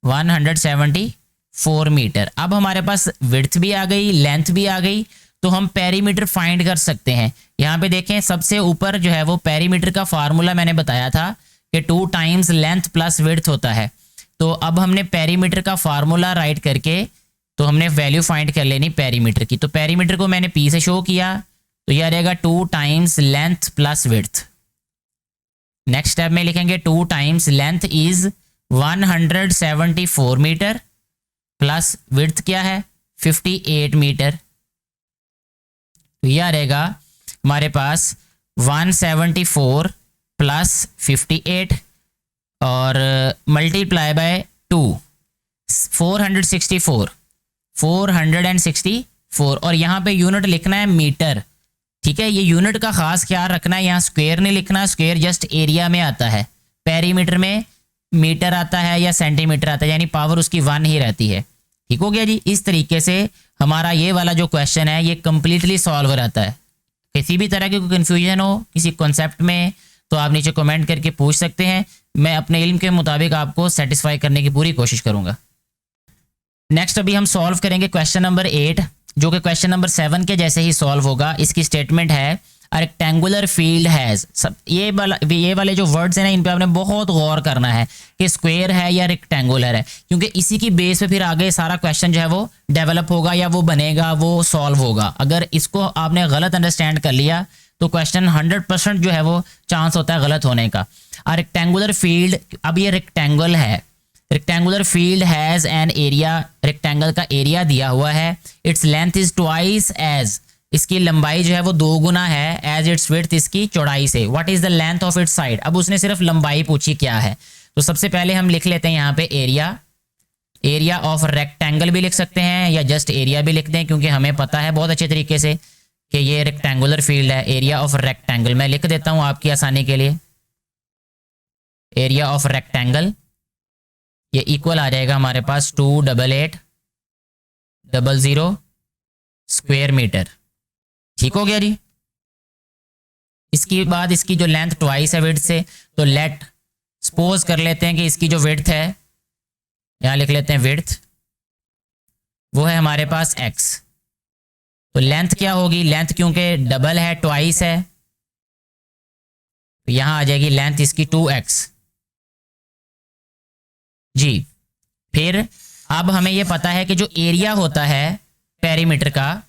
174 मीटर। अब हमारे पास विड्थ भी आ गई, लेंथ भी आ गई, तो हम पेरीमीटर फाइंड कर सकते हैं। यहाँ पे देखें सबसे ऊपर जो है वो पेरीमीटर का फार्मूला मैंने बताया था कि 2 टाइम्स लेंथ प्लस विड्थ होता है। तो अब हमने पेरीमीटर का फार्मूला राइट करके तो हमने वैल्यू फाइंड कर लेनी पेरीमीटर की। तो पेरीमीटर को मैंने पी से शो किया तो यह रहेगा 2 times length plus width. Next step में लिखेंगे 2 times length is 174 metre plus width क्या है 58 मीटर। तो यह रहेगा हमारे पास 174 प्लस 58 और मल्टीप्लाई बाय 2, 464 और यहाँ पे यूनिट लिखना है मीटर। ठीक है, ये यूनिट का खास ख्याल रखना है, यहाँ स्क्वायर नहीं लिखना, स्क्वायर जस्ट एरिया में आता है, पेरीमीटर में मीटर आता है या सेंटीमीटर आता है, यानी पावर उसकी 1 ही रहती है। ठीक हो गया जी। इस तरीके से हमारा ये वाला जो क्वेश्चन है ये कंप्लीटली सॉल्व रहता है। किसी भी तरह की कोई कन्फ्यूजन हो किसी कॉन्सेप्ट में तो आप नीचे कमेंट करके पूछ सकते हैं, मैं अपने इल्म के मुताबिक आपको सेटिस्फाई करने की पूरी कोशिश करूंगा। नेक्स्ट अभी हम सॉल्व करेंगे क्वेश्चन नंबर 8 जो कि क्वेश्चन नंबर 7 के जैसे ही सॉल्व होगा। इसकी स्टेटमेंट है अ रेक्टेंगुलर फील्ड हैज़, सब ये वाले जो वर्ड्स हैं ना इन पे आपने बहुत गौर करना है कि स्क्वायर है या रेक्टेंगुलर है, क्योंकि इसी की बेस पे फिर आगे सारा क्वेश्चन जो है वो डेवलप होगा या वो बनेगा, वो सॉल्व होगा। अगर इसको आपने गलत अंडरस्टैंड कर लिया तो क्वेश्चन 100% जो है वो चांस होता है गलत होने का। अ रेक्टेंगुलर फील्ड, अब ये रेक्टेंगल है, rectangular field has an area, rectangle का एरिया दिया हुआ है, its length is twice as, इसकी लंबाई जो है वो 2 गुना है एज इट्स विड्थ, इसकी चौड़ाई से। What is the length of its side, अब उसने सिर्फ लंबाई पूछी क्या है। तो सबसे पहले हम लिख लेते हैं यहाँ पे एरिया, एरिया ऑफ रेक्टेंगल भी लिख सकते हैं या जस्ट एरिया भी लिख दें, क्योंकि हमें पता है बहुत अच्छे तरीके से कि ये रेक्टेंगुलर फील्ड है। एरिया ऑफ रेक्टेंगल मैं लिख देता हूँ आपकी आसानी के लिए, एरिया ऑफ रेक्टेंगल ये इक्वल आ जाएगा हमारे पास 28800 स्क्वायर मीटर। ठीक हो गया जी। इसके बाद इसकी जो लेंथ ट्वाइस है विड्थ से, तो लेट सपोज कर लेते हैं कि इसकी जो विड्थ है, यहां लिख लेते हैं विड्थ, वो है हमारे पास x। तो लेंथ क्या होगी, लेंथ क्योंकि डबल है ट्वाइस है तो यहां आ जाएगी लेंथ इसकी 2x जी। फिर अब हमें यह पता है कि जो एरिया होता है पेरीमीटर का,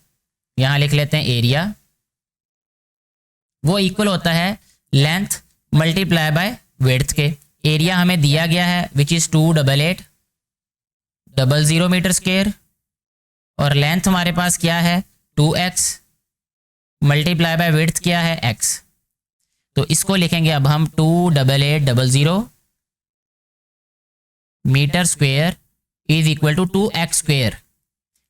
यहां लिख लेते हैं एरिया, वो इक्वल होता है लेंथ मल्टीप्लाई बाय विड्थ के। एरिया हमें दिया गया है विच इज 28800 मीटर स्क्वायर और लेंथ हमारे पास क्या है 2x मल्टीप्लाई बाय विड्थ क्या है x। तो इसको लिखेंगे अब हम 28800 metre square is equal to 2x square.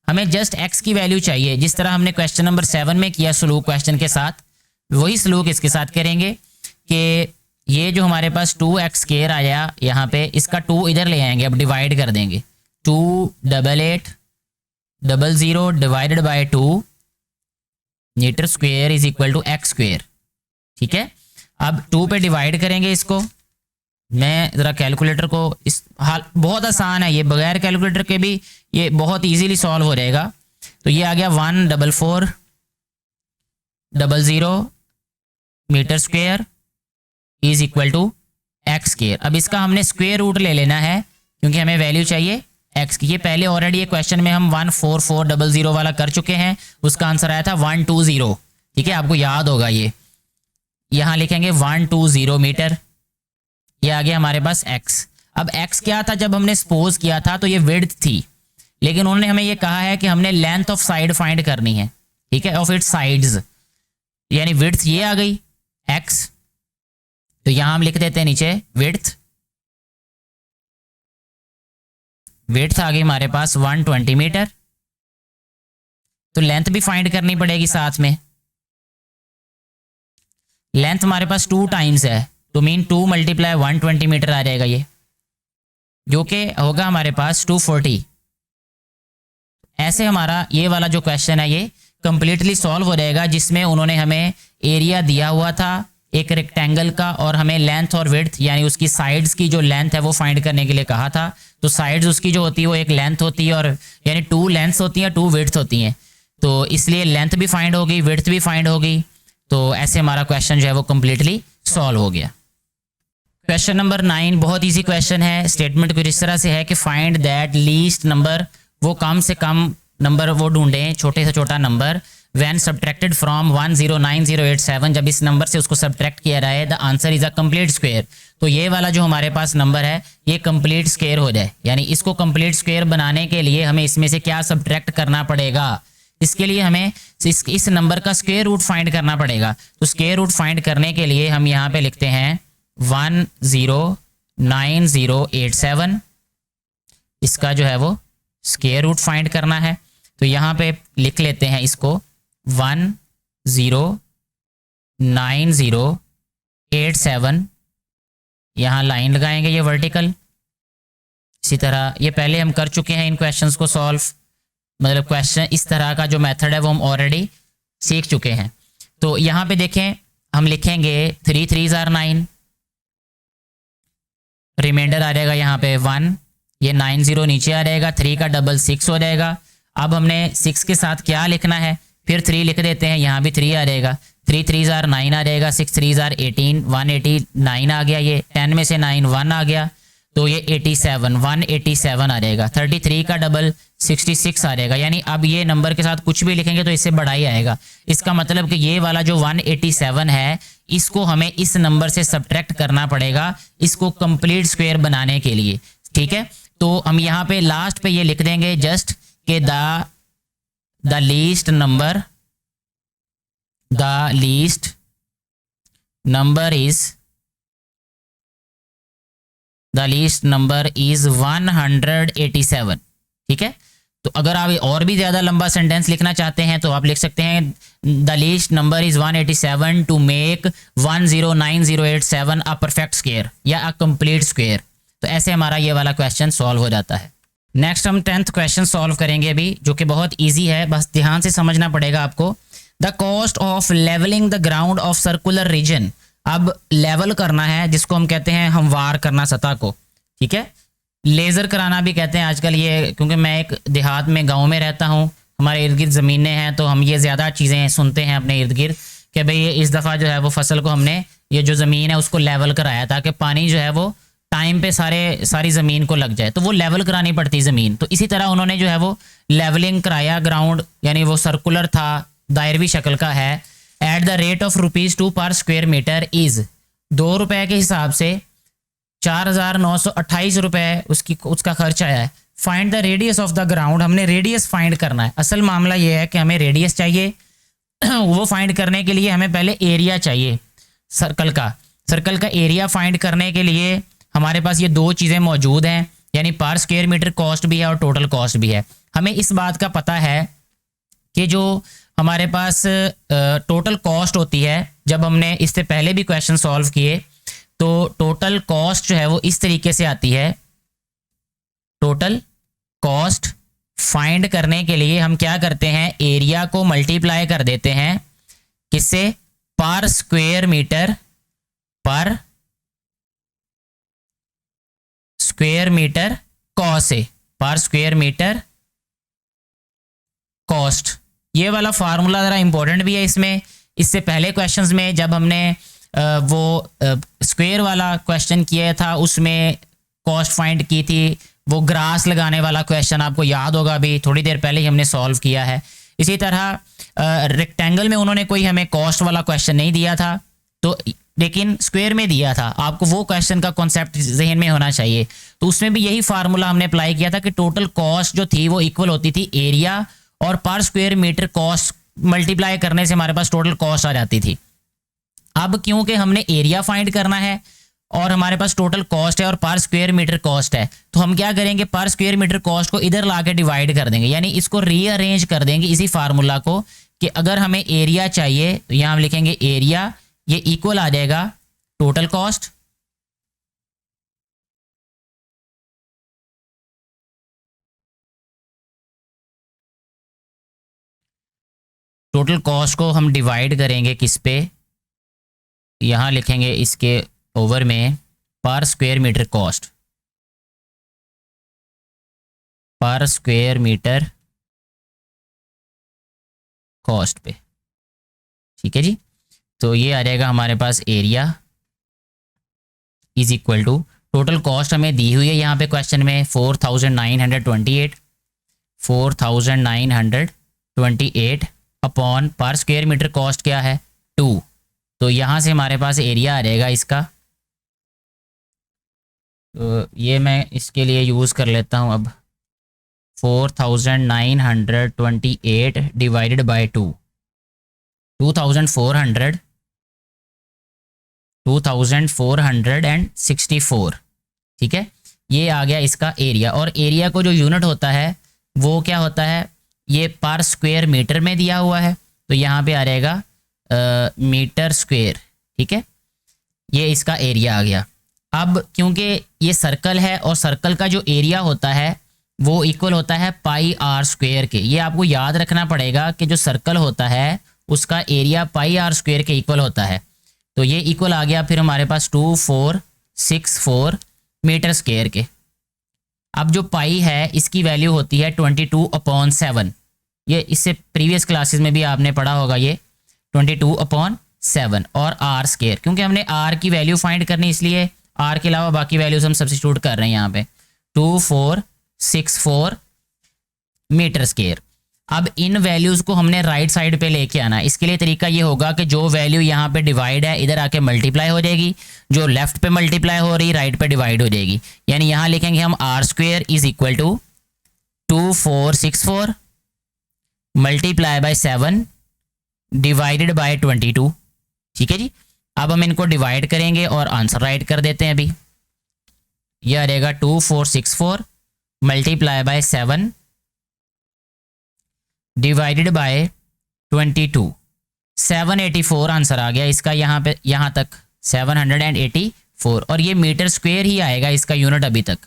हमें जस्ट x की वैल्यू चाहिए, जिस तरह हमने क्वेश्चन नंबर 7 में किया सलूक क्वेश्चन के साथ, वही सलूक इसके साथ करेंगे कि ये जो हमारे पास 2x स्क्वायर आया यहाँ पे, इसका 2 इधर ले आएंगे, अब डिवाइड कर देंगे 28800 divided by 2 metre square is equal to x square. ठीक है, अब 2 पे डिवाइड करेंगे इसको। मैं ज़रा कैलकुलेटर को, इस हाल बहुत आसान है ये, बगैर कैलकुलेटर के भी ये बहुत इजीली सॉल्व हो जाएगा। तो ये आ गया 14400 metre square is equal to x square. अब इसका हमने स्क्वायर रूट ले लेना है क्योंकि हमें वैल्यू चाहिए x की। ये पहले ऑलरेडी ये क्वेश्चन में हम 14400 वाला कर चुके हैं, उसका आंसर आया था 120। ठीक है, आपको याद होगा ये। यहाँ लिखेंगे 120 मीटर, ये आ गया हमारे पास x। अब x क्या था जब हमने सपोज किया था, तो ये विड्थ थी, लेकिन उन्होंने हमें ये कहा है कि हमने लेंथ ऑफ साइड फाइंड करनी है। ठीक है, ऑफ इट्स साइड्स, यानी विड्थ ये आ गई x तो यहां हम लिख देते हैं नीचे विड्थ आ गई हमारे पास 120 मीटर। तो लेंथ भी फाइंड करनी पड़ेगी साथ में। लेंथ हमारे पास 2 टाइम्स है, तो मीन 2 मल्टीप्लाई 120 मीटर आ जाएगा ये, जो कि होगा हमारे पास 240। ऐसे हमारा ये वाला जो क्वेश्चन है ये कंप्लीटली सॉल्व हो जाएगा, जिसमें उन्होंने हमें एरिया दिया हुआ था एक रेक्टेंगल का और हमें लेंथ और विड्थ यानी उसकी साइड्स की जो लेंथ है वो फाइंड करने के लिए कहा था। तो साइड्स उसकी जो होती है वो एक लेंथ होती है, और यानी 2 लेंथ्स होती हैं 2 विड्थ होती हैं, तो इसलिए लेंथ भी फाइंड होगी विड्थ भी फाइंड होगी। तो ऐसे हमारा क्वेश्चन जो है वो कंप्लीटली सॉल्व हो गया। क्वेश्चन नंबर 9 बहुत इजी क्वेश्चन है। स्टेटमेंट कुछ इस तरह से है कि फाइंड दैट लीस्ट नंबर, वो कम से कम नंबर वो ढूंढें, छोटे से छोटा नंबर, व्हेन सब्ट्रैक्टेड फ्रॉम 109087, जब इस नंबर से उसको सब्ट्रैक्ट किया जाए, the answer is a complete square. तो ये वाला जो हमारे पास नंबर है ये कंप्लीट स्क्वायर हो जाए, यानी इसको कंप्लीट स्क्वायर बनाने के लिए हमें इसमें से क्या सब्ट्रैक्ट करना पड़ेगा, इसके लिए हमें इस नंबर का स्क्वायर रूट फाइंड करना पड़ेगा। तो स्क्वायर रूट फाइंड करने के लिए हम यहाँ पे लिखते हैं 109087, इसका जो है वो स्क्वायर रूट फाइंड करना है। तो यहाँ पे लिख लेते हैं इसको 109087, यहाँ लाइन लगाएंगे ये वर्टिकल। इसी तरह ये पहले हम कर चुके हैं इन क्वेश्चंस को सॉल्व, मतलब क्वेश्चन इस तरह का जो मेथड है वो हम ऑलरेडी सीख चुके हैं। तो यहाँ पे देखें हम लिखेंगे 3 3s are 9, रिमाइंडर आ जाएगा यहाँ पे 1, ये 90 नीचे आ जाएगा, 3 का डबल 6 हो जाएगा। अब हमने 6 के साथ क्या लिखना है, फिर 3 लिख देते हैं, यहाँ भी 3 आ जाएगा, 3 3s are 9 आ जाएगा, 6 3s are 18, 189 आ गया, ये 10 में से 9 1 आ गया, तो ये 187 आ जाएगा। 33 का डबल 66 आ जाएगा, यानी अब ये नंबर के साथ कुछ भी लिखेंगे तो इससे बड़ा ही आएगा। इसका मतलब कि ये वाला जो 187 है इसको हमें इस नंबर से सब्ट्रैक्ट करना पड़ेगा इसको कंप्लीट स्क्वायर बनाने के लिए, ठीक है। तो हम यहाँ पे लास्ट पे ये लिख देंगे जस्ट कि द लीस्ट नंबर इज 187, ठीक है। तो अगर आप और भी ज्यादा लंबा सेंटेंस लिखना चाहते हैं तो आप लिख सकते हैं the least number is 187 to make 109087 a perfect square या अ कंप्लीट स्क्वायर। तो ऐसे हमारा ये वाला क्वेश्चन सॉल्व हो जाता है। नेक्स्ट हम 10th क्वेश्चन सॉल्व करेंगे अभी, जो कि बहुत इजी है, बस ध्यान से समझना पड़ेगा आपको। The cost of levelling the ground of circular region, अब लेवल करना है जिसको हम कहते हैं हमवार करना सतह को, ठीक है। लेज़र कराना भी कहते हैं आजकल ये, क्योंकि मैं एक देहात में गांव में रहता हूँ, हमारे इर्द गिर्द ज़मीनें हैं, तो हम ये ज़्यादा चीज़ें सुनते हैं अपने इर्द गिर्द कि भाई ये इस दफ़ा जो है वो फसल को हमने ये जो ज़मीन है उसको लेवल कराया ताकि पानी जो है वो टाइम पे सारी ज़मीन को लग जाए, तो वो लेवल करानी पड़ती ज़मीन। तो इसी तरह उन्होंने जो है वो लेवलिंग कराया ग्राउंड, यानी वो सर्कुलर था, दायरवी शक्ल का है। एट द रेट ऑफ ₹2 पर स्क्वायर मीटर इज़, ₹2 के हिसाब से 4,928 रुपये उसका खर्च आया है। Find the radius of the ground, हमने रेडियस फाइंड करना है। असल मामला ये है कि हमें रेडियस चाहिए वो फाइंड करने के लिए हमें पहले एरिया चाहिए सर्कल का एरिया फाइंड करने के लिए हमारे पास ये 2 चीज़ें मौजूद हैं, यानी पर स्क्वायर मीटर कॉस्ट भी है और टोटल कॉस्ट भी है। हमें इस बात का पता है कि जो हमारे पास टोटल कॉस्ट होती है, जब हमने इससे पहले भी क्वेश्चन सॉल्व किए तो टोटल कॉस्ट जो है वो इस तरीके से आती है। टोटल कॉस्ट फाइंड करने के लिए हम क्या करते हैं, एरिया को मल्टीप्लाई कर देते हैं किससे, पर स्क्वायर मीटर कॉस्ट से, पर स्क्वायर मीटर कॉस्ट। ये वाला फार्मूला ज़रा इंपॉर्टेंट भी है इसमें। इससे पहले क्वेश्चंस में जब हमने वो स्क्वायर वाला क्वेश्चन किया था उसमें कॉस्ट फाइंड की थी, वो ग्रास लगाने वाला क्वेश्चन आपको याद होगा, अभी थोड़ी देर पहले ही हमने सॉल्व किया है। इसी तरह रेक्टेंगल में उन्होंने कोई हमें कॉस्ट वाला क्वेश्चन नहीं दिया था, तो लेकिन स्क्वायर में दिया था। आपको वो क्वेश्चन का कॉन्सेप्ट जहन में होना चाहिए। तो उसमें भी यही फार्मूला हमने अप्लाई किया था कि टोटल कॉस्ट जो थी वो इक्वल होती थी एरिया और पर स्क्वायर मीटर कॉस्ट मल्टीप्लाई करने से हमारे पास टोटल कॉस्ट आ जाती थी। अब क्योंकि हमने एरिया फाइंड करना है और हमारे पास टोटल कॉस्ट है और पर स्क्वायर मीटर कॉस्ट है, तो हम क्या करेंगे, पर स्क्वायर मीटर कॉस्ट को इधर ला के डिवाइड कर देंगे, यानी इसको रीअरेंज कर देंगे इसी फार्मूला को कि अगर हमें एरिया चाहिए तो यहाँ हम लिखेंगे एरिया, ये इक्वल आ जाएगा टोटल कॉस्ट टोटल कॉस्ट को हम डिवाइड करेंगे किस पे, यहाँ लिखेंगे इसके ओवर में per square metre cost, per square metre cost पे, ठीक है जी। तो ये आ जाएगा हमारे पास area is equal to total cost हमें दी हुई है यहाँ पे क्वेश्चन में 4928 अपॉन पर स्क्वायर मीटर कॉस्ट क्या है 2, तो यहाँ से हमारे पास एरिया आ जाएगा इसका। तो ये मैं इसके लिए यूज़ कर लेता हूँ अब 4928 डिवाइडेड बाय 2, 2464, ठीक है। ये आ गया इसका एरिया, और एरिया को जो यूनिट होता है वो क्या होता है, ये पर स्क्वायर मीटर में दिया हुआ है, तो यहाँ पे आ जाएगा मीटर स्क्वायर, ठीक है। ये इसका एरिया आ गया। अब क्योंकि ये सर्कल है और सर्कल का जो एरिया होता है वो इक्वल होता है पाई आर स्क्वायर के, ये आपको याद रखना पड़ेगा कि जो सर्कल होता है उसका एरिया पाई आर स्क्वायर के इक्वल होता है। तो ये इक्वल आ गया फिर हमारे पास 2464 मीटर स्क्वायर के। अब जो पाई है इसकी वैल्यू होती है 22/7, ये इससे प्रीवियस क्लासेस में भी आपने पढ़ा होगा, ये 22/7 और आर स्क्वायर, क्योंकि हमने आर की वैल्यू फाइंड करनी इसलिए आर के अलावा बाकी वैल्यूज हम सब्स्टिट्यूट कर रहे हैं यहाँ पे 2464 मीटर स्क्वायर। अब इन वैल्यूज़ को हमने राइट साइड पे लेके आना है। इसके लिए तरीका ये होगा कि जो वैल्यू यहाँ पे डिवाइड है इधर आके मल्टीप्लाई हो जाएगी, जो लेफ्ट पे मल्टीप्लाई हो रही राइट पे डिवाइड हो जाएगी, यानी यहाँ लिखेंगे हम r square is equal to 2464 multiply by 7 divided by 22, ठीक है जी। अब हम इनको डिवाइड करेंगे और आंसर राइट कर देते हैं। अभी यह आ जाएगा 2464 multiply by 7 divided by 22, 784 answer आ गया इसका, यहाँ पे यहाँ तक 784, और ये मीटर स्क्वायर ही आएगा इसका यूनिट अभी तक।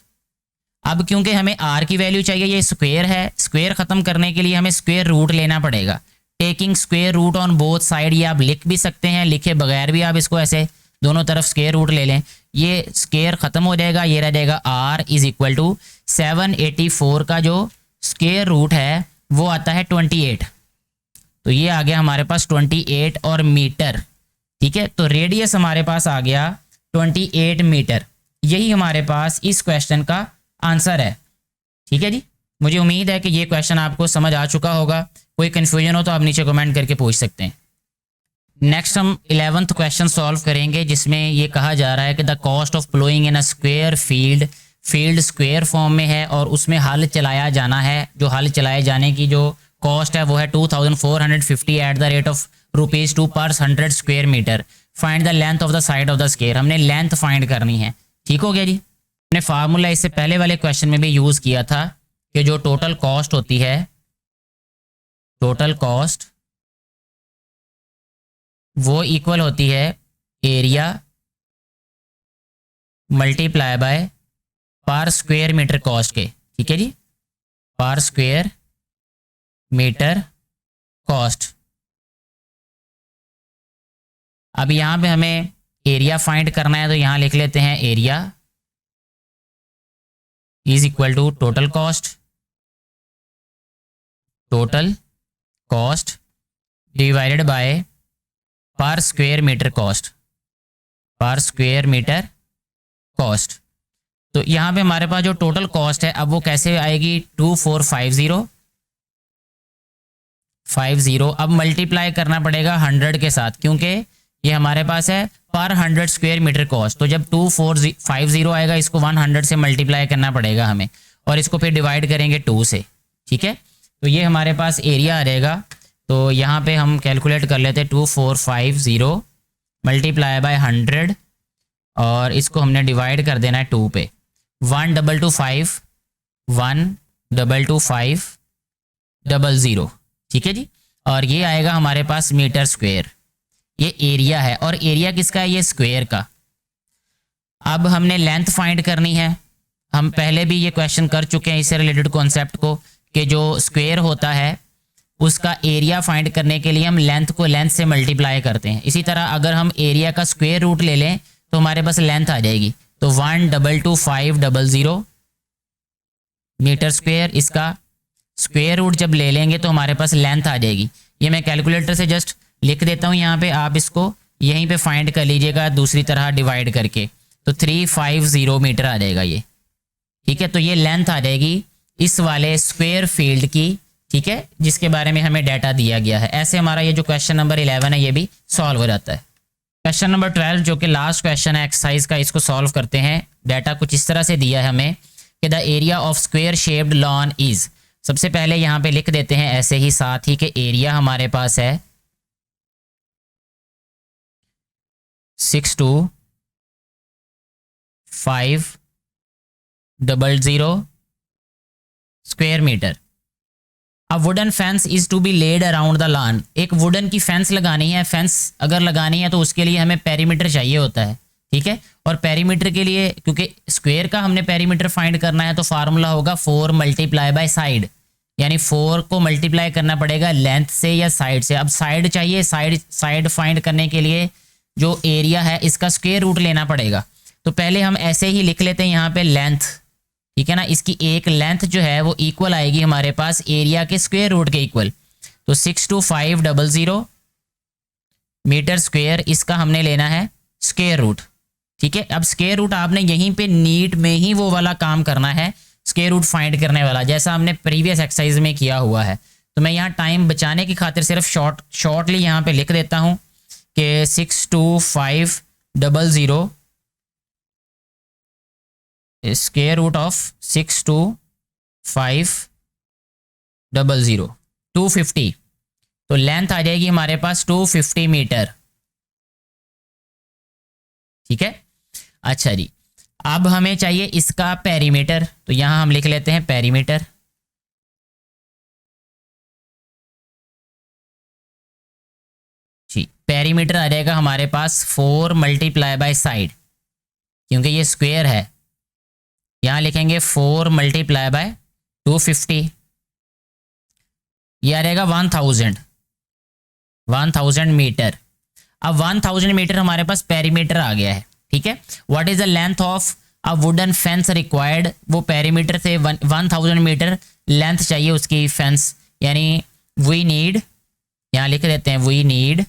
अब क्योंकि हमें आर की वैल्यू चाहिए, ये स्क्वायर है, स्क्वायर ख़त्म करने के लिए हमें स्क्वायर रूट लेना पड़ेगा। Taking square root on both side, ये आप लिख भी सकते हैं, लिखे बगैर भी आप इसको ऐसे दोनों तरफ स्क्वायर रूट ले लें, ये स्क्वायर ख़त्म हो जाएगा, ये रह जाएगा आर इज इक्वल टू 784 का जो स्क्वायर रूट है वो आता है 28, तो ये आ गया हमारे पास 28 और मीटर, ठीक है। तो रेडियस हमारे पास आ गया 28 मीटर, यही हमारे पास इस क्वेश्चन का आंसर है, ठीक है जी। मुझे उम्मीद है कि ये क्वेश्चन आपको समझ आ चुका होगा, कोई कन्फ्यूजन हो तो आप नीचे कमेंट करके पूछ सकते हैं। नेक्स्ट हम 11th क्वेश्चन सॉल्व करेंगे, जिसमें ये कहा जा रहा है कि the cost of ploughing in a square field square form में है और उसमें हल चलाया जाना है। जो हल चलाए जाने की जो कॉस्ट है वो है 2450 एट द रेट ऑफ ₹2 पर 100 square metre. Find the length of the side of the square, हमने लेंथ फाइंड करनी है, ठीक हो गया जी। हमने फार्मूला इससे पहले वाले क्वेश्चन में भी यूज़ किया था कि जो टोटल कॉस्ट होती है, टोटल कॉस्ट वो इक्वल होती है area multiply by per square metre cost के, ठीक है जी, पर स्क्वायर मीटर कॉस्ट। अब यहाँ पे हमें एरिया फाइंड करना है, तो यहाँ लिख लेते हैं area is equal to total cost divided by per square metre cost. तो यहाँ पे हमारे पास जो टोटल कॉस्ट है अब वो कैसे आएगी 2450, अब मल्टीप्लाई करना पड़ेगा 100 के साथ, क्योंकि ये हमारे पास है पर 100 स्क्वायर मीटर कॉस्ट। तो जब 2450 आएगा इसको 100 से मल्टीप्लाई करना पड़ेगा हमें, और इसको फिर डिवाइड करेंगे 2 से, ठीक है। तो ये हमारे पास एरिया आ जाएगा, तो यहाँ पे हम कैलकुलेट कर लेते हैं 2450 मल्टीप्लाई बाय 100 और इसको हमने डिवाइड कर देना है 2 पे। 1225 1225 00, ठीक है जी। और ये आएगा हमारे पास मीटर स्क्वायर, ये एरिया है। और एरिया किसका है? ये स्क्वायर का। अब हमने लेंथ फाइंड करनी है। हम पहले भी ये क्वेश्चन कर चुके हैं इससे रिलेटेड कॉन्सेप्ट को, कि जो स्क्वायर होता है उसका एरिया फाइंड करने के लिए हम लेंथ को लेंथ से मल्टीप्लाई करते हैं। इसी तरह अगर हम एरिया का स्क्वायर रूट ले लें तो हमारे पास लेंथ आ जाएगी। तो 122500 मीटर स्क्वायर, इसका स्क्वायर रूट जब ले लेंगे तो हमारे पास लेंथ आ जाएगी। ये मैं कैलकुलेटर से जस्ट लिख देता हूँ यहाँ पे, आप इसको यहीं पे फाइंड कर लीजिएगा दूसरी तरह डिवाइड करके। तो 350 मीटर आ जाएगा ये, ठीक है। तो ये लेंथ आ जाएगी इस वाले स्क्वायर फील्ड की, ठीक है, जिसके बारे में हमें डाटा दिया गया है। ऐसे हमारा ये जो क्वेश्चन नंबर 11 है ये भी सॉल्व हो जाता है। क्वेश्चन नंबर 12 जो कि लास्ट क्वेश्चन है एक्सरसाइज का, इसको सॉल्व करते हैं। डाटा कुछ इस तरह से दिया है हमें कि the area of square shaped lawn is. सबसे पहले यहाँ पे लिख देते हैं ऐसे ही साथ ही कि एरिया हमारे पास है 62500 स्क्वायर मीटर। अब wooden fence is to be laid around the lawn. एक वुडन की फेंस लगानी है। फेंस अगर लगानी है तो उसके लिए हमें पेरीमीटर चाहिए होता है, ठीक है। और पेरीमीटर के लिए, क्योंकि स्क्वायर का हमने पेरीमीटर फाइंड करना है, तो फार्मूला होगा 4 मल्टीप्लाई बाय साइड, यानी 4 को मल्टीप्लाई करना पड़ेगा लेंथ से या साइड से। अब साइड चाहिए, साइड फाइंड करने के लिए जो एरिया है इसका स्क्वायर रूट लेना पड़ेगा। तो पहले हम ऐसे ही लिख लेते हैं यहाँ पे लेंथ, ठीक है ना। इसकी एक लेंथ जो है वो इक्वल आएगी हमारे पास एरिया के स्क्वायर रूट के इक्वल। तो 62500 मीटर स्क्वायर, इसका हमने लेना है स्क्वायर रूट, ठीक है। अब स्क्वायर रूट आपने यहीं पे नीट में ही वो वाला काम करना है, स्क्वायर रूट फाइंड करने वाला, जैसा हमने प्रीवियस एक्सरसाइज में किया हुआ है। तो मैं यहाँ टाइम बचाने की खातिर सिर्फ शॉर्टली यहाँ पे लिख देता हूँ कि 62500 स्क्वायर रूट ऑफ 62500 250। तो लेंथ आ जाएगी हमारे पास 250 मीटर, ठीक है। अच्छा जी, अब हमें चाहिए इसका पेरीमीटर। तो यहां हम लिख लेते हैं पेरीमीटर। जी, पेरीमीटर आ जाएगा हमारे पास 4 मल्टीप्लाई बाय साइड, क्योंकि ये स्क्वायर है। यहां लिखेंगे 4 मल्टीप्लाई बाय 250, ये आ जाएगा 1000 मीटर। अब 1000 मीटर हमारे पास पेरीमीटर आ गया है, ठीक है। What is the length of a wooden fence required. वो पेरीमीटर से 1000 मीटर लेंथ चाहिए उसकी फेंस, यानी वी नीड, यहां लिख देते हैं we need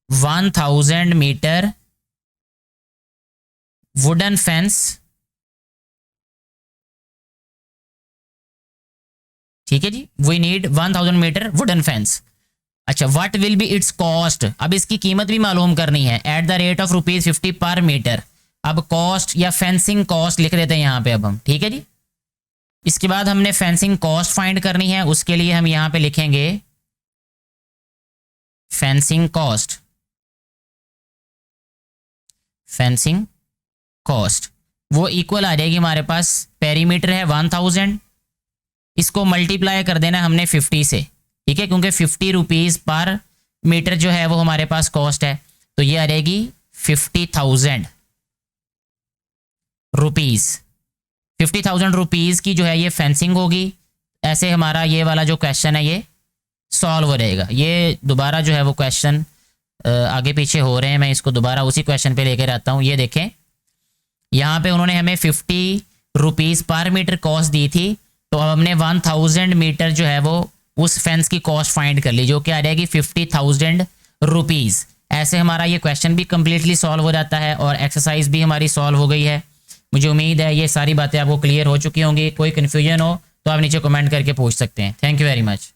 1000 metre wooden fence, ठीक है जी। We need 1000 metre wooden fence. अच्छा, what will be its cost. अब इसकी कीमत भी मालूम करनी है। एट द रेट ऑफ ₹50 पर मीटर। अब कॉस्ट या फेंसिंग कॉस्ट लिख देते हैं यहाँ पे अब हम, ठीक है जी। इसके बाद हमने फेंसिंग कॉस्ट फाइंड करनी है, उसके लिए हम यहाँ पे लिखेंगे फेंसिंग कॉस्ट। फेंसिंग कॉस्ट वो इक्वल आ जाएगी हमारे पास, पेरीमीटर है 1000, इसको मल्टीप्लाई कर देना हमने 50 से, ठीक है, क्योंकि ₹50 पर मीटर जो है वो हमारे पास कॉस्ट है। तो ये आ जाएगी 50,000 रुपीज़। 50,000 रुपीज़ की जो है ये फेंसिंग होगी। ऐसे हमारा ये वाला जो क्वेश्चन है ये सॉल्व हो जाएगा। ये दोबारा जो है वो क्वेश्चन आगे पीछे हो रहे हैं, मैं इसको दोबारा उसी क्वेश्चन पे लेकर आता हूँ। ये देखें, यहाँ पे उन्होंने हमें ₹50 पर मीटर कॉस्ट दी थी, तो अब हमने 1000 मीटर जो है वो उस फेंस की कॉस्ट फाइंड कर ली, जो कि आ जाएगी 50,000 रुपीज़। ऐसे हमारा ये क्वेश्चन भी कम्प्लीटली सॉल्व हो जाता है और एक्सरसाइज भी हमारी सॉल्व हो गई है। मुझे उम्मीद है ये सारी बातें आपको क्लियर हो चुकी होंगी। कोई कन्फ्यूजन हो तो आप नीचे कमेंट करके पूछ सकते हैं। Thank you very much.